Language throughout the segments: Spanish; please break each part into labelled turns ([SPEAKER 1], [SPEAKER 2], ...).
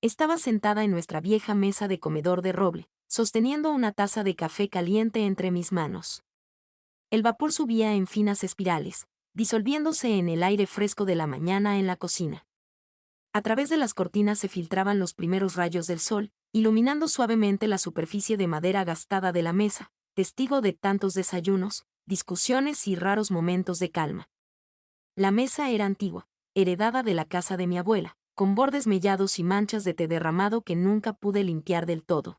[SPEAKER 1] Estaba sentada en nuestra vieja mesa de comedor de roble, sosteniendo una taza de café caliente entre mis manos. El vapor subía en finas espirales, disolviéndose en el aire fresco de la mañana en la cocina. A través de las cortinas se filtraban los primeros rayos del sol, iluminando suavemente la superficie de madera gastada de la mesa, testigo de tantos desayunos, discusiones y raros momentos de calma. La mesa era antigua, heredada de la casa de mi abuela, con bordes mellados y manchas de té derramado que nunca pude limpiar del todo.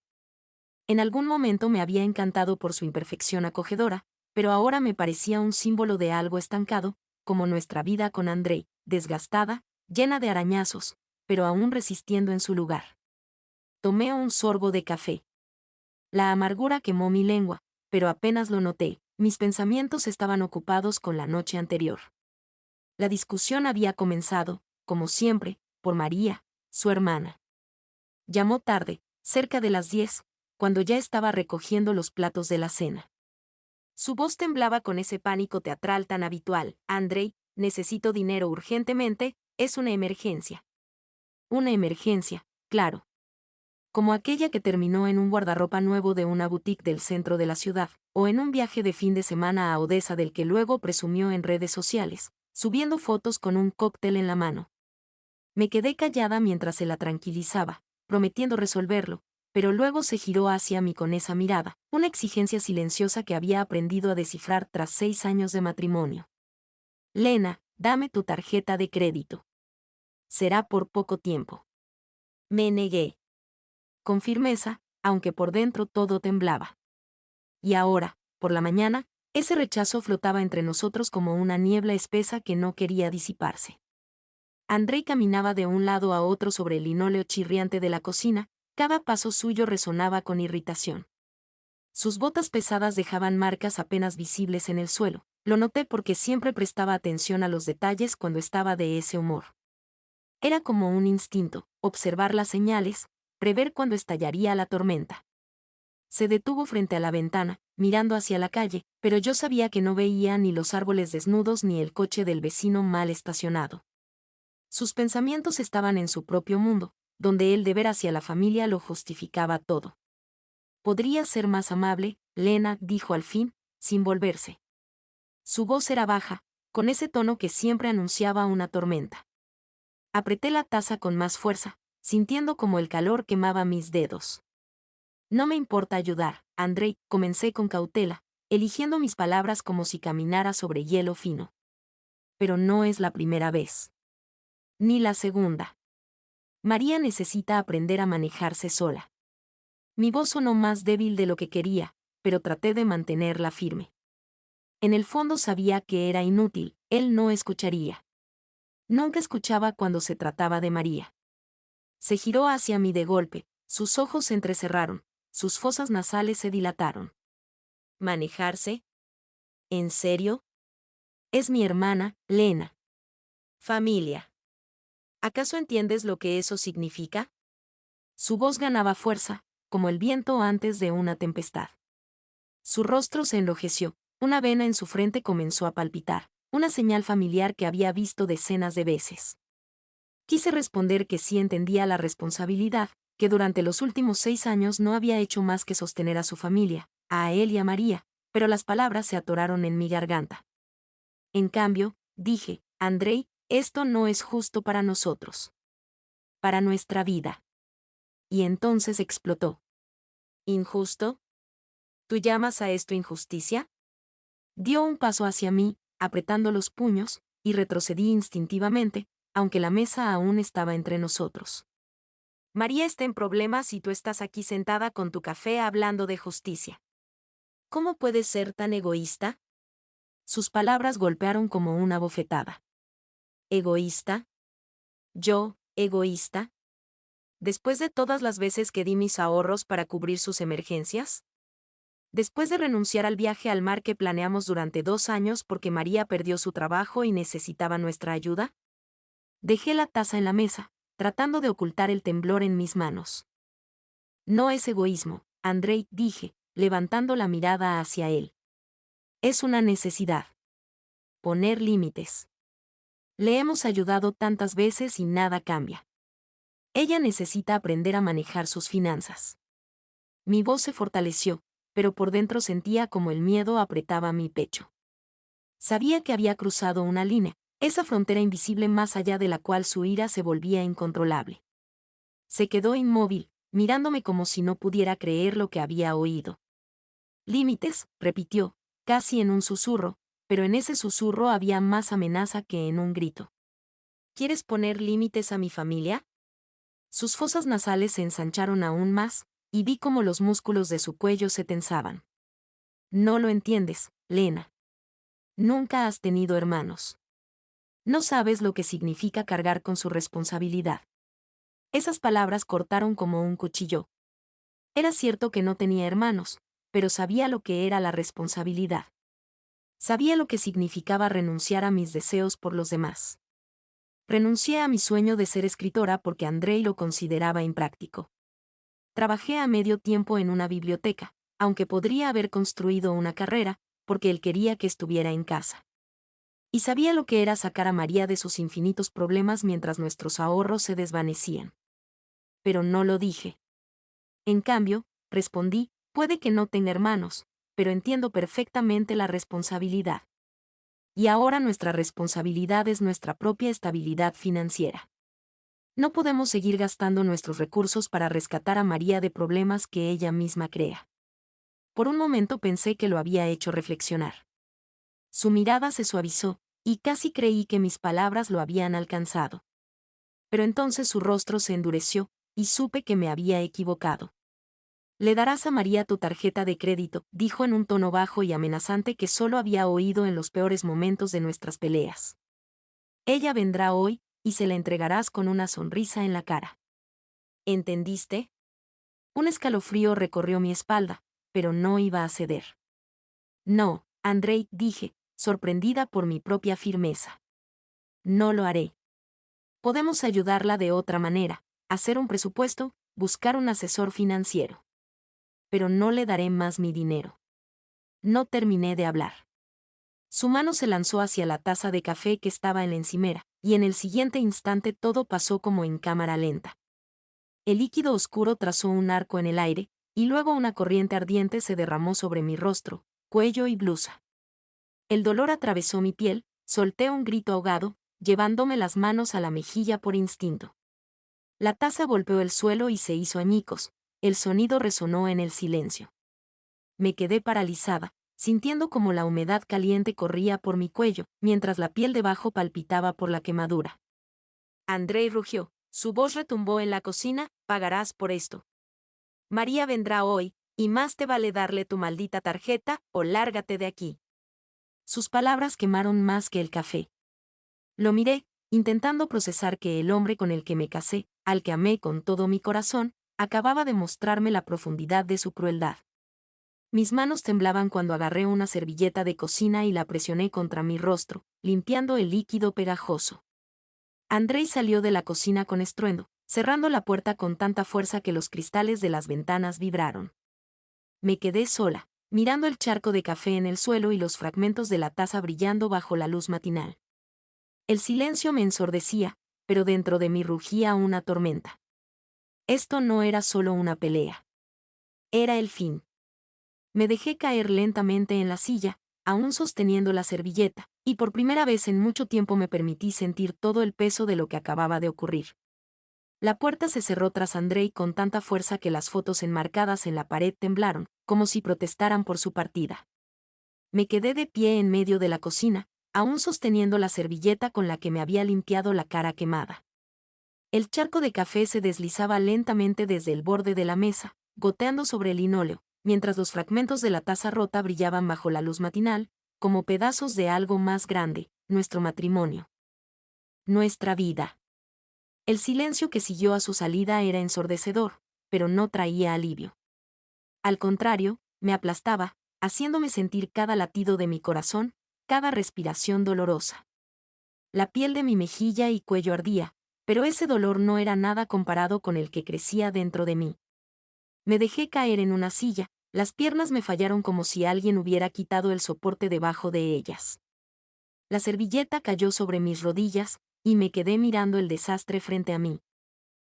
[SPEAKER 1] En algún momento me había encantado por su imperfección acogedora, pero ahora me parecía un símbolo de algo estancado, como nuestra vida con Andrei, desgastada, llena de arañazos, pero aún resistiendo en su lugar. Tomé un sorbo de café. La amargura quemó mi lengua, pero apenas lo noté, mis pensamientos estaban ocupados con la noche anterior. La discusión había comenzado, como siempre, por María, su hermana. Llamó tarde, cerca de las 10, cuando ya estaba recogiendo los platos de la cena. Su voz temblaba con ese pánico teatral tan habitual. Andrei, necesito dinero urgentemente, es una emergencia. Una emergencia, claro. Como aquella que terminó en un guardarropa nuevo de una boutique del centro de la ciudad, o en un viaje de fin de semana a Odessa del que luego presumió en redes sociales, subiendo fotos con un cóctel en la mano. Me quedé callada mientras se la tranquilizaba, prometiendo resolverlo, pero luego se giró hacia mí con esa mirada, una exigencia silenciosa que había aprendido a descifrar tras 6 años de matrimonio. Lena, dame tu tarjeta de crédito. Será por poco tiempo. Me negué. Con firmeza, aunque por dentro todo temblaba. Y ahora, por la mañana, ese rechazo flotaba entre nosotros como una niebla espesa que no quería disiparse. Andrei caminaba de un lado a otro sobre el linóleo chirriante de la cocina, cada paso suyo resonaba con irritación. Sus botas pesadas dejaban marcas apenas visibles en el suelo. Lo noté porque siempre prestaba atención a los detalles cuando estaba de ese humor. Era como un instinto, observar las señales, prever cuándo estallaría la tormenta. Se detuvo frente a la ventana, mirando hacia la calle, pero yo sabía que no veía ni los árboles desnudos ni el coche del vecino mal estacionado. Sus pensamientos estaban en su propio mundo, donde el deber hacia la familia lo justificaba todo. «Podría ser más amable», Lena dijo al fin, sin volverse. Su voz era baja, con ese tono que siempre anunciaba una tormenta. Apreté la taza con más fuerza, sintiendo como el calor quemaba mis dedos. «No me importa ayudar, Andrei», comencé con cautela, eligiendo mis palabras como si caminara sobre hielo fino. Pero no es la primera vez. Ni la segunda. María necesita aprender a manejarse sola. Mi voz sonó más débil de lo que quería, pero traté de mantenerla firme. En el fondo sabía que era inútil, él no escucharía. Nunca escuchaba cuando se trataba de María. Se giró hacia mí de golpe, sus ojos se entrecerraron, sus fosas nasales se dilataron. ¿Manejarse? ¿En serio? Es mi hermana, Lena. Familia. ¿Acaso entiendes lo que eso significa? Su voz ganaba fuerza, como el viento antes de una tempestad. Su rostro se enrojeció, una vena en su frente comenzó a palpitar, una señal familiar que había visto decenas de veces. Quise responder que sí entendía la responsabilidad, que durante los últimos 6 años no había hecho más que sostener a su familia, a él y a María, pero las palabras se atoraron en mi garganta. En cambio, dije, Andrei, esto no es justo para nosotros. Para nuestra vida. Y entonces explotó. ¿Injusto? ¿Tú llamas a esto injusticia? Dio un paso hacia mí, apretando los puños, y retrocedí instintivamente, aunque la mesa aún estaba entre nosotros. María está en problemas y tú estás aquí sentada con tu café hablando de justicia. ¿Cómo puedes ser tan egoísta? Sus palabras golpearon como una bofetada. ¿Egoísta? ¿Yo, egoísta? ¿Después de todas las veces que di mis ahorros para cubrir sus emergencias? Después de renunciar al viaje al mar que planeamos durante 2 años porque María perdió su trabajo y necesitaba nuestra ayuda? Dejé la taza en la mesa, tratando de ocultar el temblor en mis manos. No es egoísmo, Andrei, dije, levantando la mirada hacia él. Es una necesidad. Poner límites. Le hemos ayudado tantas veces y nada cambia. Ella necesita aprender a manejar sus finanzas. Mi voz se fortaleció, pero por dentro sentía como el miedo apretaba mi pecho. Sabía que había cruzado una línea, esa frontera invisible más allá de la cual su ira se volvía incontrolable. Se quedó inmóvil, mirándome como si no pudiera creer lo que había oído. Límites, repitió, casi en un susurro, pero en ese susurro había más amenaza que en un grito. ¿Quieres poner límites a mi familia? Sus fosas nasales se ensancharon aún más, y vi cómo los músculos de su cuello se tensaban. No lo entiendes, Lena. Nunca has tenido hermanos. No sabes lo que significa cargar con su responsabilidad. Esas palabras cortaron como un cuchillo. Era cierto que no tenía hermanos, pero sabía lo que era la responsabilidad. Sabía lo que significaba renunciar a mis deseos por los demás. Renuncié a mi sueño de ser escritora porque Andrei lo consideraba impráctico. Trabajé a medio tiempo en una biblioteca, aunque podría haber construido una carrera, porque él quería que estuviera en casa. Y sabía lo que era sacar a María de sus infinitos problemas mientras nuestros ahorros se desvanecían. Pero no lo dije. En cambio, respondí, puede que no tenga hermanos, pero entiendo perfectamente la responsabilidad. Y ahora nuestra responsabilidad es nuestra propia estabilidad financiera. No podemos seguir gastando nuestros recursos para rescatar a María de problemas que ella misma crea. Por un momento pensé que lo había hecho reflexionar. Su mirada se suavizó, y casi creí que mis palabras lo habían alcanzado. Pero entonces su rostro se endureció, y supe que me había equivocado. Le darás a María tu tarjeta de crédito, dijo en un tono bajo y amenazante que solo había oído en los peores momentos de nuestras peleas. Ella vendrá hoy, y se la entregarás con una sonrisa en la cara. ¿Entendiste? Un escalofrío recorrió mi espalda, pero no iba a ceder. No, Andrei, dije, sorprendida por mi propia firmeza. No lo haré. Podemos ayudarla de otra manera, hacer un presupuesto, buscar un asesor financiero. Pero no le daré más mi dinero. No terminé de hablar. Su mano se lanzó hacia la taza de café que estaba en la encimera, y en el siguiente instante todo pasó como en cámara lenta. El líquido oscuro trazó un arco en el aire, y luego una corriente ardiente se derramó sobre mi rostro, cuello y blusa. El dolor atravesó mi piel, solté un grito ahogado, llevándome las manos a la mejilla por instinto. La taza golpeó el suelo y se hizo añicos, el sonido resonó en el silencio. Me quedé paralizada, sintiendo como la humedad caliente corría por mi cuello, mientras la piel debajo palpitaba por la quemadura. Andrei rugió, su voz retumbó en la cocina, pagarás por esto. María vendrá hoy, y más te vale darle tu maldita tarjeta, o lárgate de aquí. Sus palabras quemaron más que el café. Lo miré, intentando procesar que el hombre con el que me casé, al que amé con todo mi corazón, acababa de mostrarme la profundidad de su crueldad. Mis manos temblaban cuando agarré una servilleta de cocina y la presioné contra mi rostro, limpiando el líquido pegajoso. Andrei salió de la cocina con estruendo, cerrando la puerta con tanta fuerza que los cristales de las ventanas vibraron. Me quedé sola, mirando el charco de café en el suelo y los fragmentos de la taza brillando bajo la luz matinal. El silencio me ensordecía, pero dentro de mí rugía una tormenta. Esto no era solo una pelea. Era el fin. Me dejé caer lentamente en la silla, aún sosteniendo la servilleta, y por primera vez en mucho tiempo me permití sentir todo el peso de lo que acababa de ocurrir. La puerta se cerró tras Andrei con tanta fuerza que las fotos enmarcadas en la pared temblaron, como si protestaran por su partida. Me quedé de pie en medio de la cocina, aún sosteniendo la servilleta con la que me había limpiado la cara quemada. El charco de café se deslizaba lentamente desde el borde de la mesa, goteando sobre el linóleo, mientras los fragmentos de la taza rota brillaban bajo la luz matinal, como pedazos de algo más grande, nuestro matrimonio. Nuestra vida. El silencio que siguió a su salida era ensordecedor, pero no traía alivio. Al contrario, me aplastaba, haciéndome sentir cada latido de mi corazón, cada respiración dolorosa. La piel de mi mejilla y cuello ardía, pero ese dolor no era nada comparado con el que crecía dentro de mí. Me dejé caer en una silla, las piernas me fallaron como si alguien hubiera quitado el soporte debajo de ellas. La servilleta cayó sobre mis rodillas, y me quedé mirando el desastre frente a mí.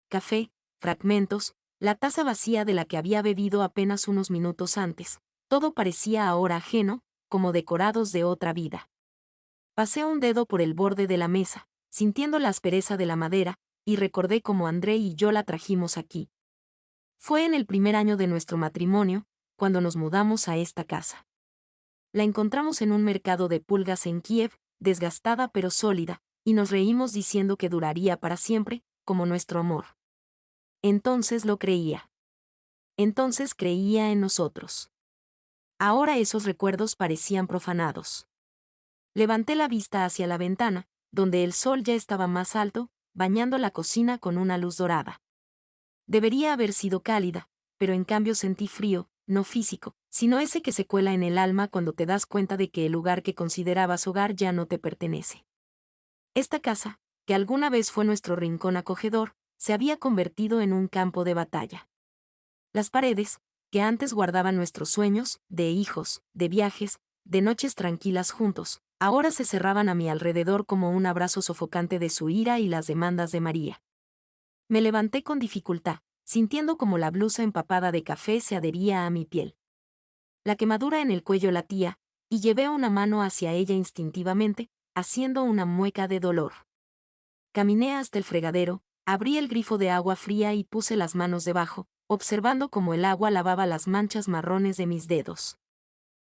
[SPEAKER 1] café, fragmentos, la taza vacía de la que había bebido apenas unos minutos antes. Todo parecía ahora ajeno, como decorados de otra vida. Pasé un dedo por el borde de la mesa, sintiendo la aspereza de la madera, y recordé cómo André y yo la trajimos aquí. Fue en el primer año de nuestro matrimonio, cuando nos mudamos a esta casa. La encontramos en un mercado de pulgas en Kiev, desgastada pero sólida, y nos reímos diciendo que duraría para siempre, como nuestro amor. Entonces lo creía. Entonces creía en nosotros. Ahora esos recuerdos parecían profanados. Levanté la vista hacia la ventana, donde el sol ya estaba más alto, bañando la cocina con una luz dorada. Debería haber sido cálida, pero en cambio sentí frío, no físico, sino ese que se cuela en el alma cuando te das cuenta de que el lugar que considerabas hogar ya no te pertenece. Esta casa, que alguna vez fue nuestro rincón acogedor, se había convertido en un campo de batalla. Las paredes, que antes guardaban nuestros sueños, de hijos, de viajes, de noches tranquilas juntos, ahora se cerraban a mi alrededor como un abrazo sofocante de su ira y las demandas de María. Me levanté con dificultad, sintiendo como la blusa empapada de café se adhería a mi piel. La quemadura en el cuello latía, y llevé una mano hacia ella instintivamente, haciendo una mueca de dolor. Caminé hasta el fregadero, abrí el grifo de agua fría y puse las manos debajo, observando cómo el agua lavaba las manchas marrones de mis dedos.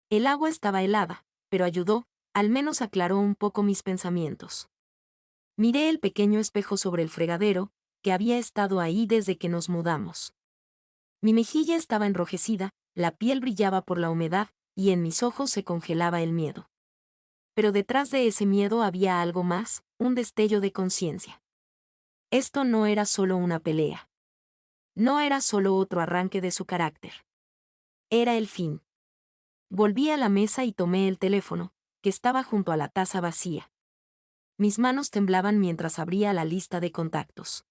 [SPEAKER 1] El agua estaba helada, pero ayudó, al menos aclaró un poco mis pensamientos. Miré el pequeño espejo sobre el fregadero, que había estado ahí desde que nos mudamos. Mi mejilla estaba enrojecida, la piel brillaba por la humedad, y en mis ojos se congelaba el miedo. Pero detrás de ese miedo había algo más, un destello de conciencia. Esto no era solo una pelea. No era solo otro arranque de su carácter. Era el fin. Volví a la mesa y tomé el teléfono, que estaba junto a la taza vacía. Mis manos temblaban mientras abría la lista de contactos.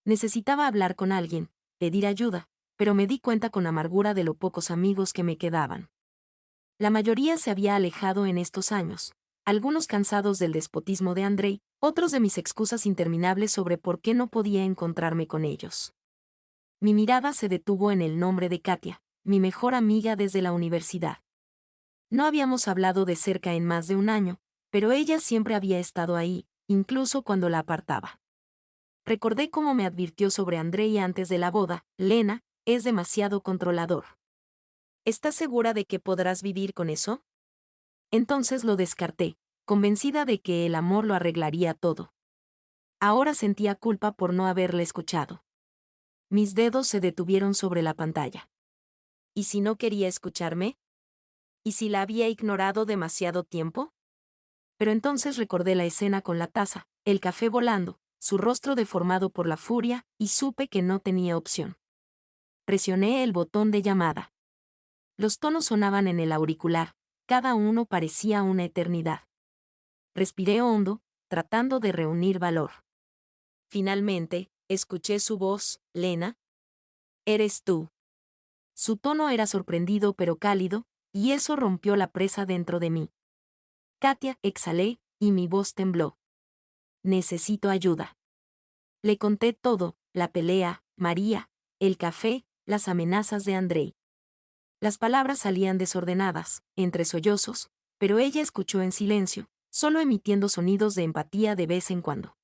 [SPEAKER 1] Necesitaba hablar con alguien, pedir ayuda, pero me di cuenta con amargura de lo pocos amigos que me quedaban. La mayoría se había alejado en estos años, algunos cansados del despotismo de Andrei, otros de mis excusas interminables sobre por qué no podía encontrarme con ellos. Mi mirada se detuvo en el nombre de Katia, mi mejor amiga desde la universidad. No habíamos hablado de cerca en más de un año, pero ella siempre había estado ahí, incluso cuando la apartaba. Recordé cómo me advirtió sobre Andrei antes de la boda: Lena, es demasiado controlador. ¿Estás segura de que podrás vivir con eso? Entonces lo descarté, convencida de que el amor lo arreglaría todo. Ahora sentía culpa por no haberle escuchado. Mis dedos se detuvieron sobre la pantalla. ¿Y si no quería escucharme? ¿Y si la había ignorado demasiado tiempo? Pero entonces recordé la escena con la taza, el café volando, su rostro deformado por la furia, y supe que no tenía opción. Presioné el botón de llamada. Los tonos sonaban en el auricular, cada uno parecía una eternidad. Respiré hondo, tratando de reunir valor. Finalmente, escuché su voz: Lena. ¿Eres tú? Su tono era sorprendido pero cálido, y eso rompió la presa dentro de mí. Katia, exhalé, y mi voz tembló. Necesito ayuda. Le conté todo: la pelea, María, el café, las amenazas de Andrei. Las palabras salían desordenadas, entre sollozos, pero ella escuchó en silencio, solo emitiendo sonidos de empatía de vez en cuando.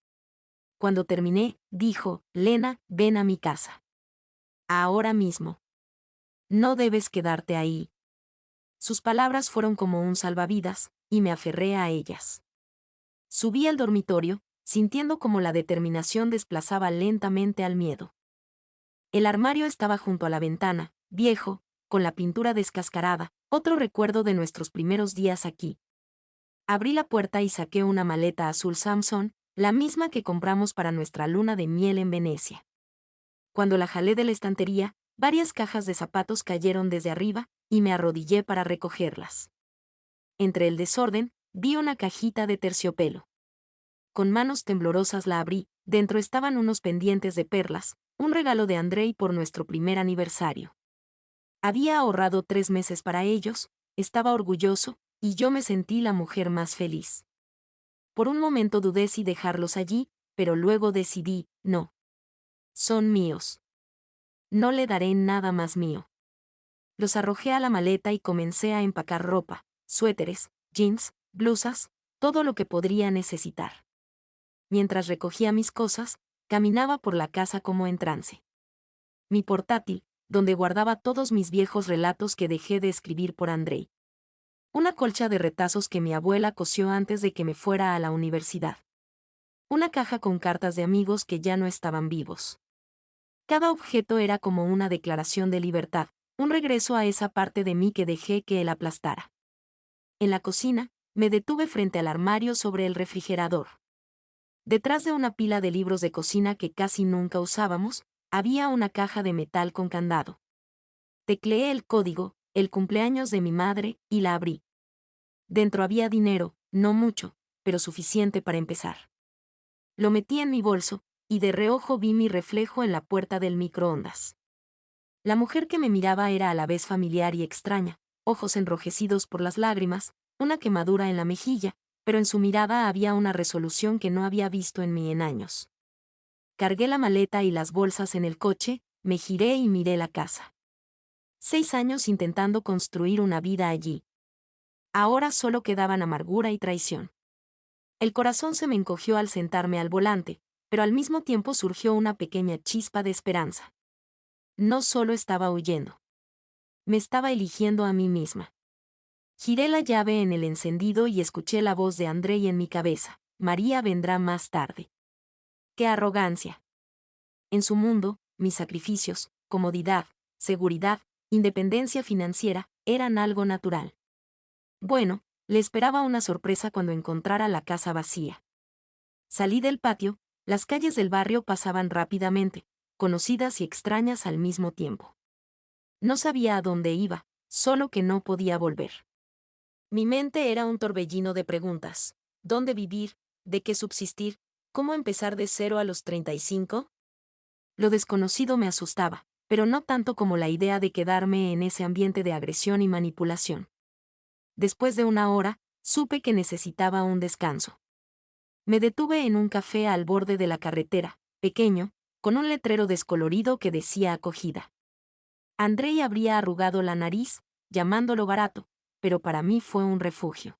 [SPEAKER 1] Cuando terminé, dijo: Lena, ven a mi casa. Ahora mismo. No debes quedarte ahí. Sus palabras fueron como un salvavidas, y me aferré a ellas. Subí al dormitorio, sintiendo como la determinación desplazaba lentamente al miedo. El armario estaba junto a la ventana, viejo, con la pintura descascarada, otro recuerdo de nuestros primeros días aquí. Abrí la puerta y saqué una maleta azul Samson, la misma que compramos para nuestra luna de miel en Venecia. Cuando la jalé de la estantería, varias cajas de zapatos cayeron desde arriba, y me arrodillé para recogerlas. Entre el desorden, vi una cajita de terciopelo. Con manos temblorosas la abrí, dentro estaban unos pendientes de perlas, un regalo de Andrei por nuestro primer aniversario. Había ahorrado 3 meses para ellos, estaba orgulloso, y yo me sentí la mujer más feliz. Por un momento dudé si dejarlos allí, pero luego decidí: no. Son míos. No le daré nada más mío. Los arrojé a la maleta y comencé a empacar ropa, suéteres, jeans, blusas, todo lo que podría necesitar. Mientras recogía mis cosas, caminaba por la casa como en trance. Mi portátil, donde guardaba todos mis viejos relatos que dejé de escribir por Andrei. Una colcha de retazos que mi abuela cosió antes de que me fuera a la universidad. Una caja con cartas de amigos que ya no estaban vivos. Cada objeto era como una declaración de libertad, un regreso a esa parte de mí que dejé que él aplastara. En la cocina, me detuve frente al armario sobre el refrigerador. Detrás de una pila de libros de cocina que casi nunca usábamos, había una caja de metal con candado. Tecleé el código, el cumpleaños de mi madre, y la abrí. Dentro había dinero, no mucho, pero suficiente para empezar. Lo metí en mi bolso, y de reojo vi mi reflejo en la puerta del microondas. La mujer que me miraba era a la vez familiar y extraña, ojos enrojecidos por las lágrimas, una quemadura en la mejilla, pero en su mirada había una resolución que no había visto en mí en años. Cargué la maleta y las bolsas en el coche, me giré y miré la casa. 6 años intentando construir una vida allí. Ahora solo quedaban amargura y traición. El corazón se me encogió al sentarme al volante, pero al mismo tiempo surgió una pequeña chispa de esperanza. No solo estaba huyendo. Me estaba eligiendo a mí misma. Giré la llave en el encendido y escuché la voz de Andrei en mi cabeza. María vendrá más tarde. ¡Qué arrogancia! En su mundo, mis sacrificios, comodidad, seguridad, independencia financiera, eran algo natural. Bueno, le esperaba una sorpresa cuando encontrara la casa vacía. Salí del patio, las calles del barrio pasaban rápidamente, conocidas y extrañas al mismo tiempo. No sabía a dónde iba, solo que no podía volver. Mi mente era un torbellino de preguntas. ¿Dónde vivir? ¿De qué subsistir? ¿Cómo empezar de cero a los 35? Lo desconocido me asustaba, pero no tanto como la idea de quedarme en ese ambiente de agresión y manipulación. Después de una hora, supe que necesitaba un descanso. Me detuve en un café al borde de la carretera, pequeño, con un letrero descolorido que decía acogida. Andrei habría arrugado la nariz, llamándolo barato, pero para mí fue un refugio.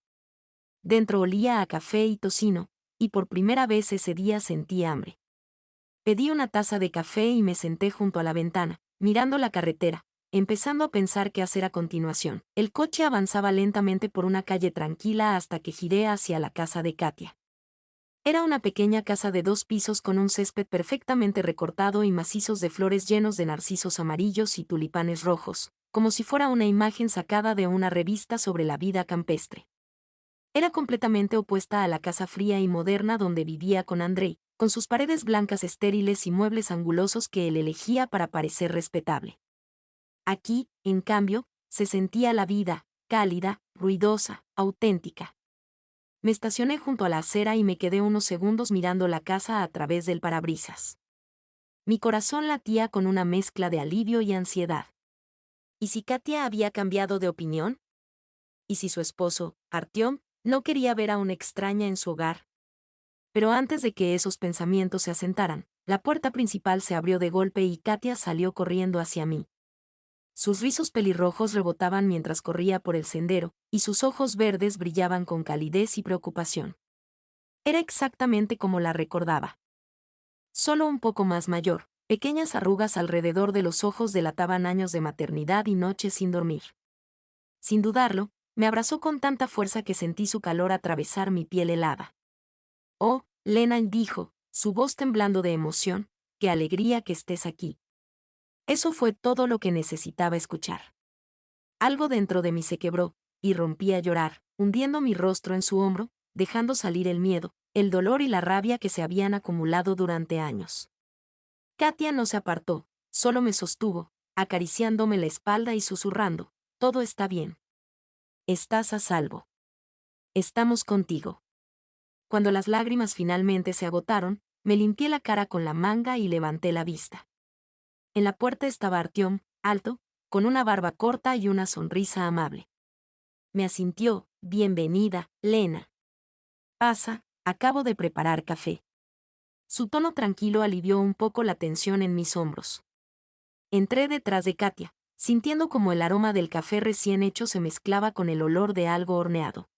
[SPEAKER 1] Dentro olía a café y tocino, y por primera vez ese día sentí hambre. Pedí una taza de café y me senté junto a la ventana, mirando la carretera, empezando a pensar qué hacer a continuación. El coche avanzaba lentamente por una calle tranquila hasta que giré hacia la casa de Katia. Era una pequeña casa de 2 pisos con un césped perfectamente recortado y macizos de flores llenos de narcisos amarillos y tulipanes rojos, como si fuera una imagen sacada de una revista sobre la vida campestre. Era completamente opuesta a la casa fría y moderna donde vivía con Andrei, con sus paredes blancas estériles y muebles angulosos que él elegía para parecer respetable. Aquí, en cambio, se sentía la vida, cálida, ruidosa, auténtica. Me estacioné junto a la acera y me quedé unos segundos mirando la casa a través del parabrisas. Mi corazón latía con una mezcla de alivio y ansiedad. ¿Y si Katia había cambiado de opinión? ¿Y si su esposo, Artyom, no quería ver a una extraña en su hogar? Pero antes de que esos pensamientos se asentaran, la puerta principal se abrió de golpe y Katia salió corriendo hacia mí. Sus rizos pelirrojos rebotaban mientras corría por el sendero, y sus ojos verdes brillaban con calidez y preocupación. Era exactamente como la recordaba. Solo un poco más mayor, pequeñas arrugas alrededor de los ojos delataban años de maternidad y noches sin dormir. Sin dudarlo, me abrazó con tanta fuerza que sentí su calor atravesar mi piel helada. Oh, Lena, dijo, su voz temblando de emoción, qué alegría que estés aquí. Eso fue todo lo que necesitaba escuchar. Algo dentro de mí se quebró, y rompí a llorar, hundiendo mi rostro en su hombro, dejando salir el miedo, el dolor y la rabia que se habían acumulado durante años. Katia no se apartó, solo me sostuvo, acariciándome la espalda y susurrando, todo está bien. Estás a salvo. Estamos contigo. Cuando las lágrimas finalmente se agotaron, me limpié la cara con la manga y levanté la vista. En la puerta estaba Artyom, alto, con una barba corta y una sonrisa amable. Me asintió, bienvenida, Lena. Pasa, acabo de preparar café. Su tono tranquilo alivió un poco la tensión en mis hombros. Entré detrás de Katia, sintiendo como el aroma del café recién hecho se mezclaba con el olor de algo horneado.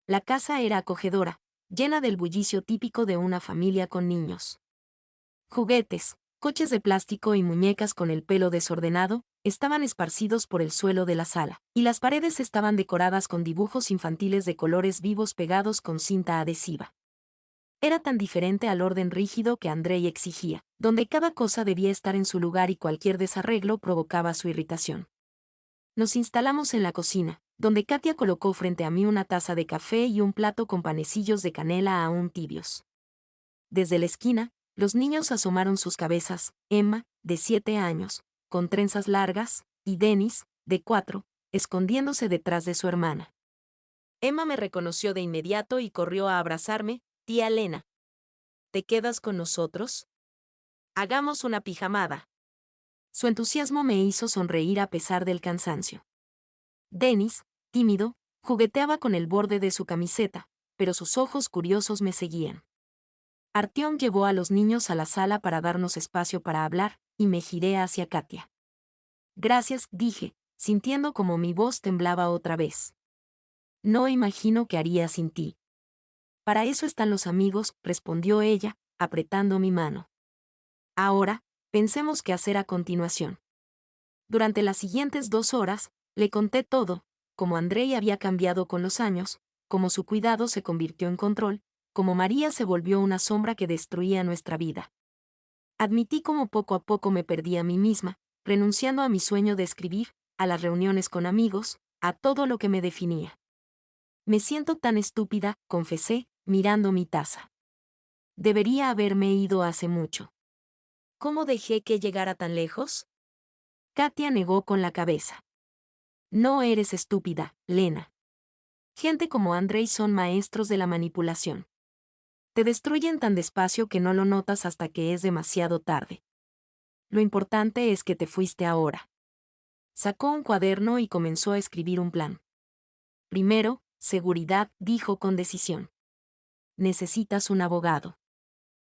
[SPEAKER 1] La casa era acogedora, llena del bullicio típico de una familia con niños. Juguetes, coches de plástico y muñecas con el pelo desordenado estaban esparcidos por el suelo de la sala, y las paredes estaban decoradas con dibujos infantiles de colores vivos pegados con cinta adhesiva. Era tan diferente al orden rígido que Andrei exigía, donde cada cosa debía estar en su lugar y cualquier desarreglo provocaba su irritación. Nos instalamos en la cocina, donde Katia colocó frente a mí una taza de café y un plato con panecillos de canela aún tibios. Desde la esquina, los niños asomaron sus cabezas, Emma, de 7 años, con trenzas largas, y Denis, de 4, escondiéndose detrás de su hermana. Emma me reconoció de inmediato y corrió a abrazarme. Tía Lena, ¿te quedas con nosotros? Hagamos una pijamada. Su entusiasmo me hizo sonreír a pesar del cansancio. Denis, tímido, jugueteaba con el borde de su camiseta, pero sus ojos curiosos me seguían. Artyom llevó a los niños a la sala para darnos espacio para hablar, y me giré hacia Katia. Gracias, dije, sintiendo como mi voz temblaba otra vez. No imagino qué haría sin ti. Para eso están los amigos, respondió ella, apretando mi mano. Ahora, pensemos qué hacer a continuación. Durante las siguientes 2 horas, le conté todo, cómo Andrei había cambiado con los años, cómo su cuidado se convirtió en control, cómo María se volvió una sombra que destruía nuestra vida. Admití cómo poco a poco me perdí a mí misma, renunciando a mi sueño de escribir, a las reuniones con amigos, a todo lo que me definía. Me siento tan estúpida, confesé, mirando mi taza. Debería haberme ido hace mucho. ¿Cómo dejé que llegara tan lejos? Katia negó con la cabeza. No eres estúpida, Lena. Gente como Andrei son maestros de la manipulación. Te destruyen tan despacio que no lo notas hasta que es demasiado tarde. Lo importante es que te fuiste ahora. Sacó un cuaderno y comenzó a escribir un plan. Primero, seguridad, dijo con decisión. Necesitas un abogado.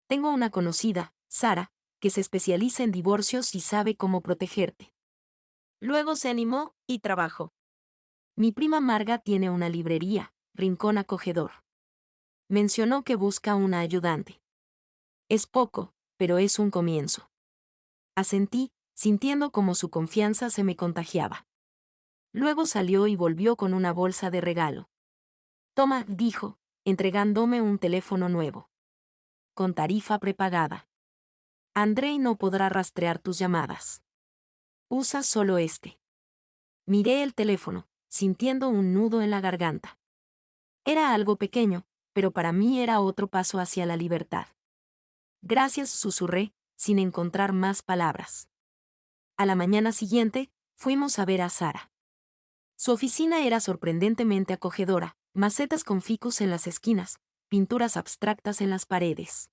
[SPEAKER 1] Tengo una conocida, Sara, que se especializa en divorcios y sabe cómo protegerte. Luego se animó y trabajó. Mi prima Marga tiene una librería, Rincón Acogedor. Mencionó que busca una ayudante. Es poco, pero es un comienzo. Asentí, sintiendo como su confianza se me contagiaba. Luego salió y volvió con una bolsa de regalo. Toma, dijo, entregándome un teléfono nuevo. Con tarifa prepagada. Andrei no podrá rastrear tus llamadas. Usa solo este. Miré el teléfono, sintiendo un nudo en la garganta. Era algo pequeño, pero para mí era otro paso hacia la libertad. Gracias, susurré, sin encontrar más palabras. A la mañana siguiente, fuimos a ver a Sara. Su oficina era sorprendentemente acogedora, macetas con ficus en las esquinas, pinturas abstractas en las paredes.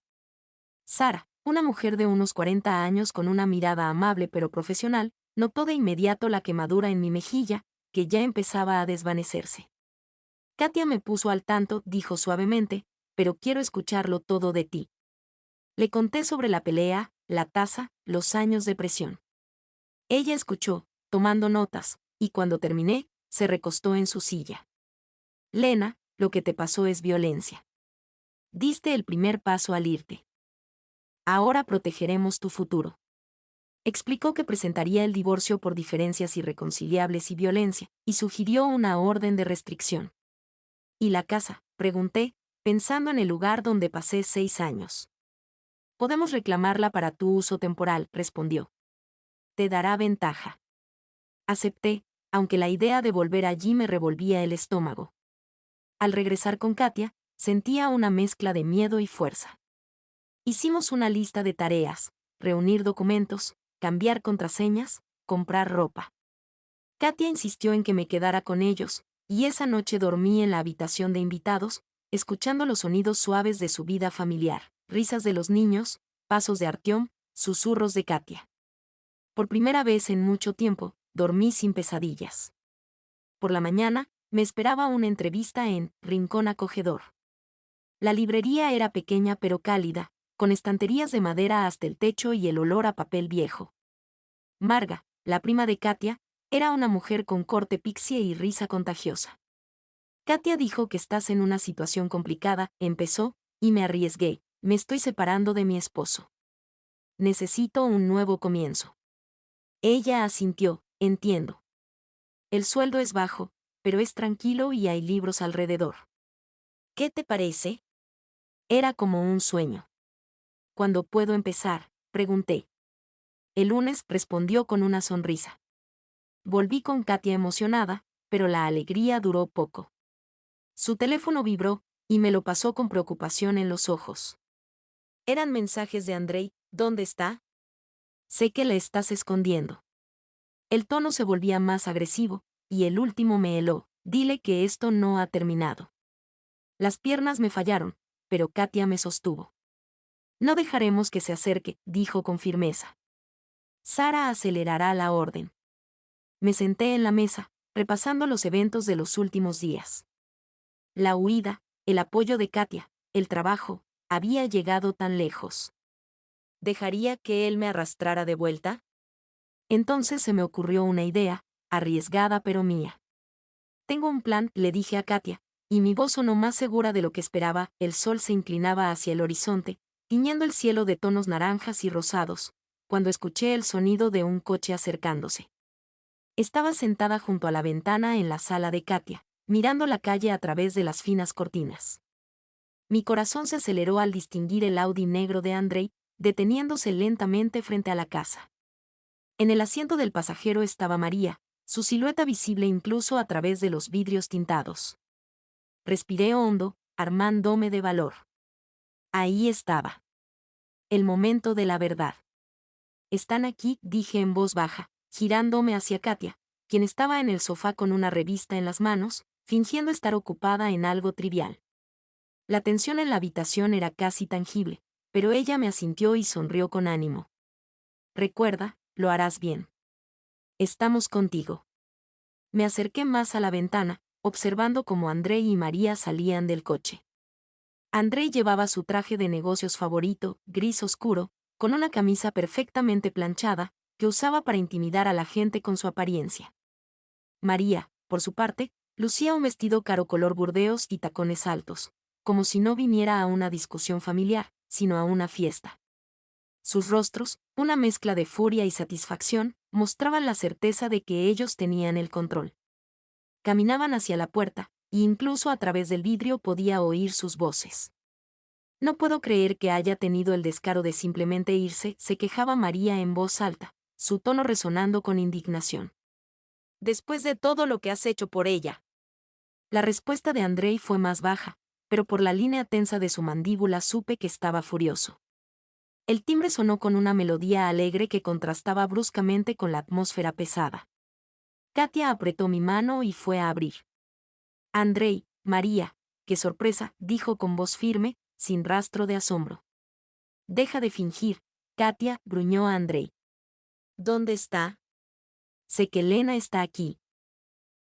[SPEAKER 1] Sara, una mujer de unos 40 años con una mirada amable pero profesional, notó de inmediato la quemadura en mi mejilla, que ya empezaba a desvanecerse. Katia me puso al tanto, dijo suavemente, pero quiero escucharlo todo de ti. Le conté sobre la pelea, la taza, los años de presión. Ella escuchó, tomando notas, y cuando terminé, se recostó en su silla. Lena, lo que te pasó es violencia. Diste el primer paso al irte. Ahora protegeremos tu futuro. Explicó que presentaría el divorcio por diferencias irreconciliables y violencia, y sugirió una orden de restricción. ¿Y la casa?, pregunté, pensando en el lugar donde pasé 6 años. Podemos reclamarla para tu uso temporal, respondió. Te dará ventaja. Acepté, aunque la idea de volver allí me revolvía el estómago. Al regresar con Katia, sentía una mezcla de miedo y fuerza. Hicimos una lista de tareas: reunir documentos, cambiar contraseñas, comprar ropa. Katia insistió en que me quedara con ellos, y esa noche dormí en la habitación de invitados, escuchando los sonidos suaves de su vida familiar, risas de los niños, pasos de Artyom, susurros de Katia. Por primera vez en mucho tiempo, dormí sin pesadillas. Por la mañana, me esperaba una entrevista en Rincón Acogedor. La librería era pequeña pero cálida, con estanterías de madera hasta el techo y el olor a papel viejo. Marga, la prima de Katia, era una mujer con corte pixie y risa contagiosa. Katia dijo que estás en una situación complicada, empezó, y me arriesgué, me estoy separando de mi esposo. Necesito un nuevo comienzo. Ella asintió, entiendo. El sueldo es bajo, pero es tranquilo y hay libros alrededor. ¿Qué te parece? Era como un sueño. ¿Cuándo puedo empezar?, pregunté. El lunes, respondió con una sonrisa. Volví con Katia emocionada, pero la alegría duró poco. Su teléfono vibró, y me lo pasó con preocupación en los ojos. Eran mensajes de Andrei, ¿dónde está? Sé que le estás escondiendo. El tono se volvía más agresivo, y el último me heló, dile que esto no ha terminado. Las piernas me fallaron, pero Katia me sostuvo. No dejaremos que se acerque, dijo con firmeza. Sara acelerará la orden. Me senté en la mesa, repasando los eventos de los últimos días. La huida, el apoyo de Katia, el trabajo, había llegado tan lejos. ¿Dejaría que él me arrastrara de vuelta? Entonces se me ocurrió una idea, arriesgada pero mía. Tengo un plan, le dije a Katia, y mi voz sonó más segura de lo que esperaba. El sol se inclinaba hacia el horizonte, tiñendo el cielo de tonos naranjas y rosados, cuando escuché el sonido de un coche acercándose. Estaba sentada junto a la ventana en la sala de Katia, mirando la calle a través de las finas cortinas. Mi corazón se aceleró al distinguir el Audi negro de Andrei, deteniéndose lentamente frente a la casa. En el asiento del pasajero estaba María, su silueta visible incluso a través de los vidrios tintados. Respiré hondo, armándome de valor. Ahí estaba. El momento de la verdad. Están aquí, dije en voz baja, girándome hacia Katia, quien estaba en el sofá con una revista en las manos, fingiendo estar ocupada en algo trivial. La tensión en la habitación era casi tangible, pero ella me asintió y sonrió con ánimo. Recuerda, lo harás bien. Estamos contigo. Me acerqué más a la ventana, observando cómo Andrei y María salían del coche. Andrei llevaba su traje de negocios favorito, gris oscuro, con una camisa perfectamente planchada, que usaba para intimidar a la gente con su apariencia. María, por su parte, lucía un vestido caro color burdeos y tacones altos, como si no viniera a una discusión familiar, sino a una fiesta. Sus rostros, una mezcla de furia y satisfacción, mostraban la certeza de que ellos tenían el control. Caminaban hacia la puerta, e incluso a través del vidrio podía oír sus voces. No puedo creer que haya tenido el descaro de simplemente irse, se quejaba María en voz alta, su tono resonando con indignación. Después de todo lo que has hecho por ella. La respuesta de Andrei fue más baja, pero por la línea tensa de su mandíbula supe que estaba furioso. El timbre sonó con una melodía alegre que contrastaba bruscamente con la atmósfera pesada. Katia apretó mi mano y fue a abrir. Andrei, María, qué sorpresa, dijo con voz firme, sin rastro de asombro. Deja de fingir, Katia, gruñó a Andrei. ¿Dónde está? Sé que Elena está aquí.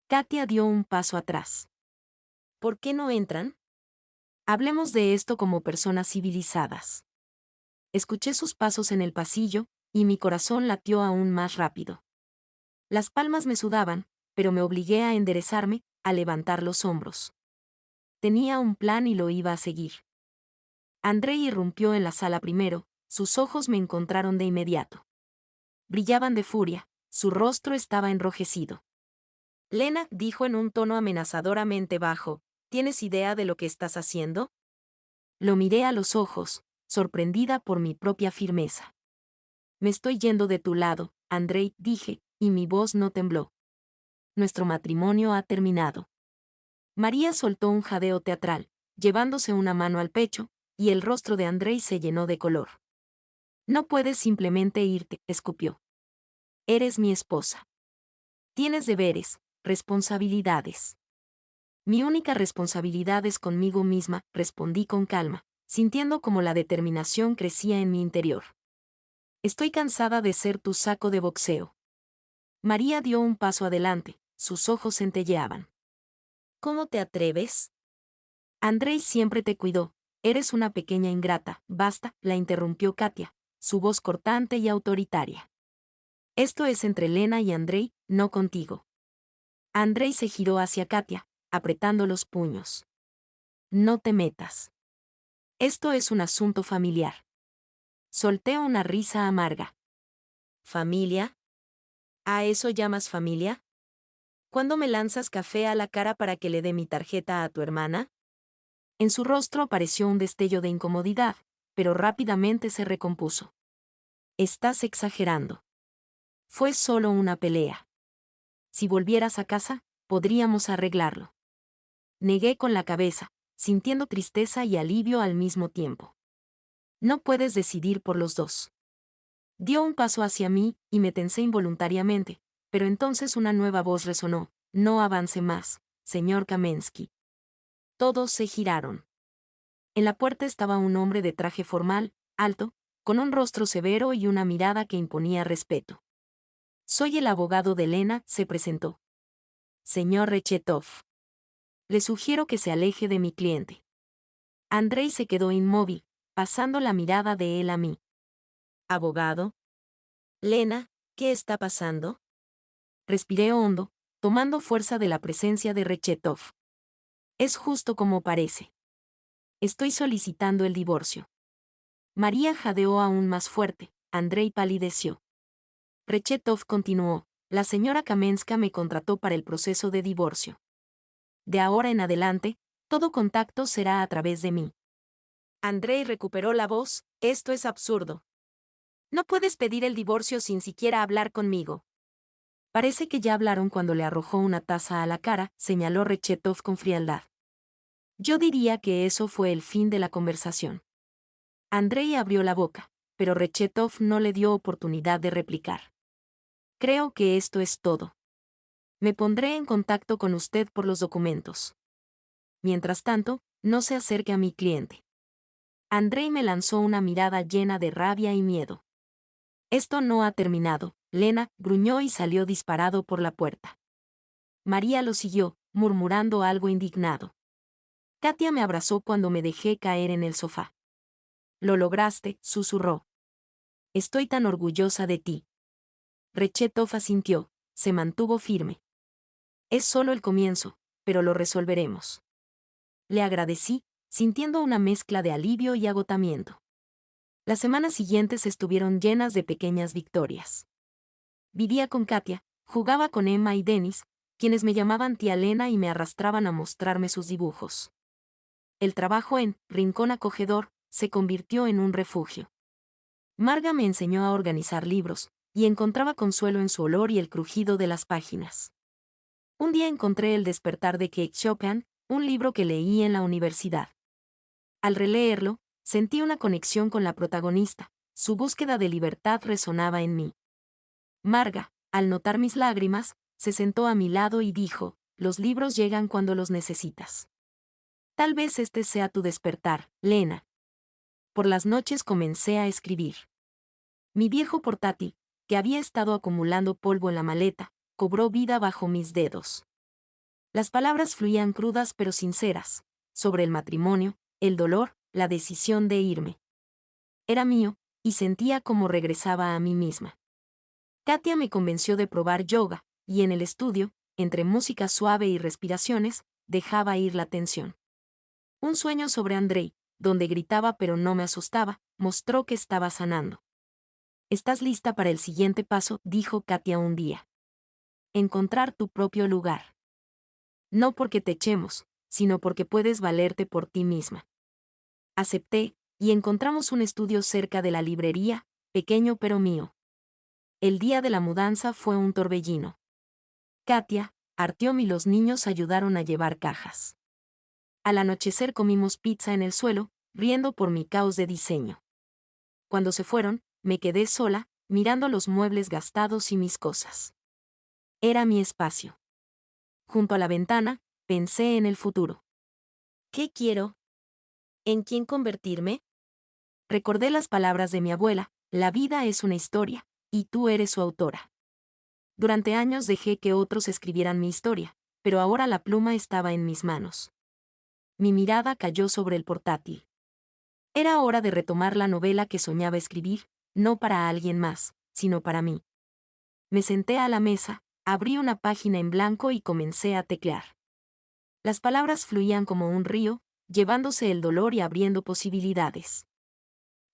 [SPEAKER 1] Katia dio un paso atrás. ¿Por qué no entran? Hablemos de esto como personas civilizadas. Escuché sus pasos en el pasillo, y mi corazón latió aún más rápido. Las palmas me sudaban, pero me obligué a enderezarme, a levantar los hombros. Tenía un plan y lo iba a seguir. Andrei irrumpió en la sala primero, sus ojos me encontraron de inmediato. Brillaban de furia, su rostro estaba enrojecido. Lena dijo en un tono amenazadoramente bajo, ¿tienes idea de lo que estás haciendo? Lo miré a los ojos, sorprendida por mi propia firmeza. Me estoy yendo de tu lado, Andrei, dije, y mi voz no tembló. Nuestro matrimonio ha terminado. María soltó un jadeo teatral, llevándose una mano al pecho, y el rostro de Andrei se llenó de color. No puedes simplemente irte, escupió. Eres mi esposa. Tienes deberes, responsabilidades. Mi única responsabilidad es conmigo misma, respondí con calma, sintiendo como la determinación crecía en mi interior. Estoy cansada de ser tu saco de boxeo. María dio un paso adelante, sus ojos centelleaban. ¿Cómo te atreves? Andrei siempre te cuidó, Eres una pequeña ingrata, basta, la interrumpió Katia, su voz cortante y autoritaria. Esto es entre Lena y Andrei, no contigo. Andrei se giró hacia Katia, apretando los puños. No te metas. Esto es un asunto familiar. Solté una risa amarga. ¿Familia? ¿A eso llamas familia? ¿Cuándo me lanzas café a la cara para que le dé mi tarjeta a tu hermana? En su rostro apareció un destello de incomodidad, pero rápidamente se recompuso. Estás exagerando. Fue solo una pelea. Si volvieras a casa, podríamos arreglarlo. Negué con la cabeza, sintiendo tristeza y alivio al mismo tiempo. No puedes decidir por los dos. Dio un paso hacia mí y me tensé involuntariamente, pero entonces una nueva voz resonó. No avance más, señor Kamensky. Todos se giraron. En la puerta estaba un hombre de traje formal, alto, con un rostro severo y una mirada que imponía respeto. Soy el abogado de Elena, se presentó. Señor Rechetov. Le sugiero que se aleje de mi cliente. Andrei se quedó inmóvil, pasando la mirada de él a mí. ¿Abogado? Lena, ¿qué está pasando? Respiré hondo, tomando fuerza de la presencia de Rechetov. Es justo como parece. Estoy solicitando el divorcio. María jadeó aún más fuerte, Andrei palideció. Rechetov continuó, la señora Kamenska me contrató para el proceso de divorcio. De ahora en adelante, todo contacto será a través de mí. Andrei recuperó la voz, esto es absurdo. No puedes pedir el divorcio sin siquiera hablar conmigo. Parece que ya hablaron cuando le arrojó una taza a la cara, señaló Rechetov con frialdad. Yo diría que eso fue el fin de la conversación. Andrei abrió la boca, pero Rechetov no le dio oportunidad de replicar. Creo que esto es todo. Me pondré en contacto con usted por los documentos. Mientras tanto, no se acerque a mi cliente. Andrei me lanzó una mirada llena de rabia y miedo. Esto no ha terminado, Lena, gruñó y salió disparado por la puerta. María lo siguió, murmurando algo indignado. Katia me abrazó cuando me dejé caer en el sofá. Lo lograste, susurró. Estoy tan orgullosa de ti. Rechetov asintió, se mantuvo firme. Es solo el comienzo, pero lo resolveremos. Le agradecí, sintiendo una mezcla de alivio y agotamiento. Las semanas siguientes estuvieron llenas de pequeñas victorias. Vivía con Katia, jugaba con Emma y Denis, quienes me llamaban tía Lena y me arrastraban a mostrarme sus dibujos. El trabajo en Rincón Acogedor se convirtió en un refugio. Marga me enseñó a organizar libros, y encontraba consuelo en su olor y el crujido de las páginas. Un día encontré El despertar de Kate Chopin, un libro que leí en la universidad. Al releerlo, sentí una conexión con la protagonista, su búsqueda de libertad resonaba en mí. Marga, al notar mis lágrimas, se sentó a mi lado y dijo, los libros llegan cuando los necesitas. Tal vez este sea tu despertar, Lena. Por las noches comencé a escribir. Mi viejo portátil, que había estado acumulando polvo en la maleta, cobró vida bajo mis dedos. Las palabras fluían crudas pero sinceras, sobre el matrimonio, el dolor, la decisión de irme. Era mío, y sentía como regresaba a mí misma. Katia me convenció de probar yoga, y en el estudio, entre música suave y respiraciones, dejaba ir la tensión. Un sueño sobre Andrei, donde gritaba pero no me asustaba, mostró que estaba sanando. Estás lista para el siguiente paso, dijo Katia un día. Encontrar tu propio lugar. No porque te echemos, sino porque puedes valerte por ti misma. Acepté, y encontramos un estudio cerca de la librería, pequeño pero mío. El día de la mudanza fue un torbellino. Katia, Artyom y los niños ayudaron a llevar cajas. Al anochecer comimos pizza en el suelo, riendo por mi caos de diseño. Cuando se fueron, me quedé sola, mirando los muebles gastados y mis cosas. Era mi espacio. Junto a la ventana, pensé en el futuro. ¿Qué quiero? ¿En quién convertirme? Recordé las palabras de mi abuela, la vida es una historia, y tú eres su autora. Durante años dejé que otros escribieran mi historia, pero ahora la pluma estaba en mis manos. Mi mirada cayó sobre el portátil. Era hora de retomar la novela que soñaba escribir, no para alguien más, sino para mí. Me senté a la mesa, abrí una página en blanco y comencé a teclear. Las palabras fluían como un río, llevándose el dolor y abriendo posibilidades.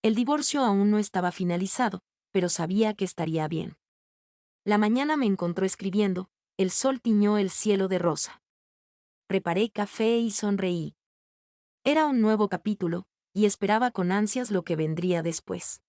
[SPEAKER 1] El divorcio aún no estaba finalizado, pero sabía que estaría bien. La mañana me encontró escribiendo, el sol tiñó el cielo de rosa. Preparé café y sonreí. Era un nuevo capítulo, y esperaba con ansias lo que vendría después.